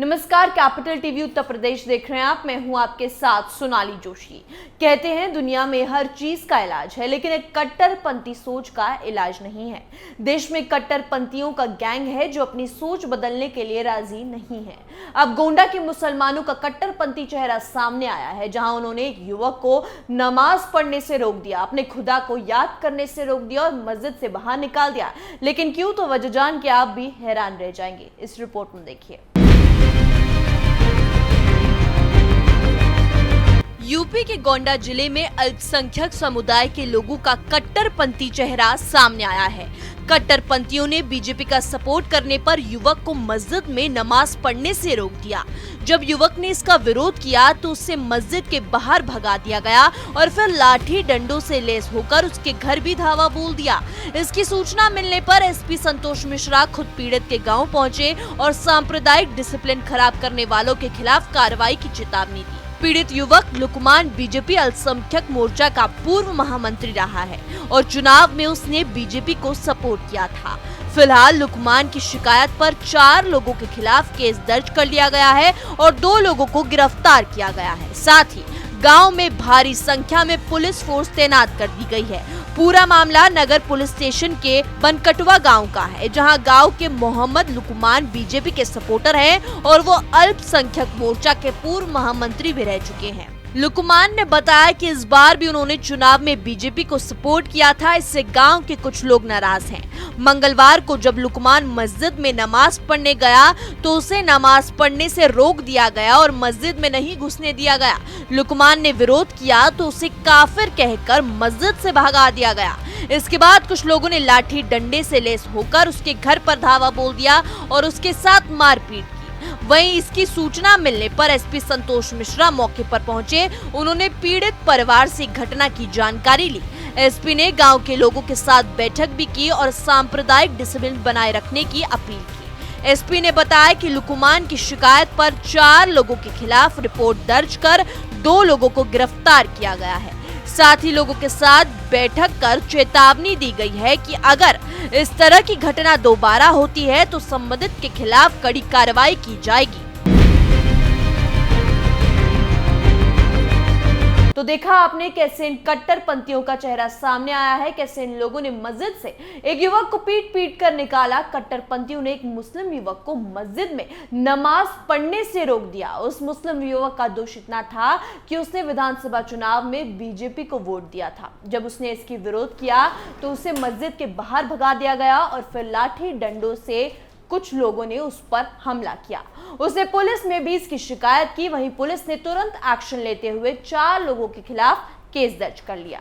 नमस्कार, capital TV Uttar Pradesh देख रहे हैं आप। मैं हूं आपके साथ सोनाली जोशी। कहते हैं दुनिया में हर चीज का इलाज है, लेकिन एक कट्टरपंथी सोच का इलाज नहीं है। देश में कट्टरपंथियों का गैंग है जो अपनी सोच बदलने के लिए राजी नहीं है। अब गोंडा के मुसलमानों का कट्टरपंथी चेहरा सामने आया है, जहां उन्होंने एक युवक को नमाज पढ़ने से रोक दिया, अपने खुदा को याद करने से रोक दिया और मस्जिद से बाहर निकाल दिया। लेकिन क्यों, तो वजह जान के आप भी हैरान रह जाएंगे। इस रिपोर्ट में देखिए। यूपी के गोंडा जिले में अल्पसंख्यक समुदाय के लोगों का कट्टरपंथी चेहरा सामने आया है। कट्टरपंथियों ने बीजेपी का सपोर्ट करने पर युवक को मस्जिद में नमाज पढ़ने से रोक दिया। जब युवक ने इसका विरोध किया तो उसे मस्जिद के बाहर भगा दिया गया और फिर लाठी डंडों से लैस होकर उसके घर भी धावा बोल दिया। इसकी सूचना मिलने पर एसपी संतोष मिश्रा खुद पीड़ित के गांव पहुंचे और सांप्रदायिक डिसिप्लिन खराब करने वालों के खिलाफ कार्रवाई की चेतावनी दी। पीड़ित युवक लुकमान बीजेपी अल्पसंख्यक मोर्चा का पूर्व महामंत्री रहा है और चुनाव में उसने बीजेपी को सपोर्ट किया था। फिलहाल लुकमान की शिकायत पर 4 लोगों के खिलाफ केस दर्ज कर लिया गया है और 2 लोगों को गिरफ्तार किया गया है। साथ ही गांव में भारी संख्या में पुलिस फोर्स तैनात कर दी गई है। पूरा मामला नगर पुलिस स्टेशन के बनकटवा गांव का है, जहां गांव के मोहम्मद लुकमान बीजेपी के सपोर्टर हैं और वो अल्पसंख्यक मोर्चा के पूर्व महामंत्री भी रह चुके हैं। लुकमान ने बताया कि इस बार भी उन्होंने चुनाव में बीजेपी को सपोर्ट किया था, इससे गांव के कुछ लोग नाराज हैं। मंगलवार को जब लुकमान मस्जिद में नमाज पढ़ने गया तो उसे नमाज पढ़ने से रोक दिया गया और मस्जिद में नहीं घुसने दिया गया। लुकमान ने विरोध किया तो उसे काफिर कहकर मस्जिद से भगा दिया गया। इसके बाद कुछ लोगों ने लाठी डंडे से लैस होकर उसके घर पर धावा बोल दिया और उसके साथ मारपीट की। वहीं इसकी सूचना मिलने पर एसपी संतोष मिश्रा मौके पर पहुंचे। उन्होंने पीड़ित परिवार से घटना की जानकारी ली। एसपी ने गांव के लोगों के साथ बैठक भी की और सांप्रदायिक डिसिप्लिन बनाए रखने की अपील की। एसपी ने बताया कि लुकमान की शिकायत पर 4 लोगों के खिलाफ रिपोर्ट दर्ज कर 2 लोगों को गिरफ्तार किया गया है। साथ ही लोगों के साथ बैठक कर चेतावनी दी गई है कि अगर इस तरह की घटना दोबारा होती है तो संबंधित के खिलाफ कड़ी कार्रवाई की जाएगी। तो देखा आपने कैसे इन कट्टरपंथियों का चेहरा सामने आया है, कैसे इन लोगों ने मस्जिद से एक युवक को पीट पीट कर निकाला। कट्टरपंथियों ने एक मुस्लिम युवक को मस्जिद में नमाज पढ़ने से रोक दिया। उस मुस्लिम युवक का दोष इतना था कि उसने विधानसभा चुनाव में बीजेपी को वोट दिया था। जब उसने इसकी विरोध किया तो उसे मस्जिद के बाहर भगा दिया गया और फिर लाठी डंडों से कुछ लोगों ने उस पर हमला किया। उसने पुलिस में भी इसकी शिकायत की। वहीं पुलिस ने तुरंत एक्शन लेते हुए 4 लोगों के खिलाफ केस दर्ज कर लिया।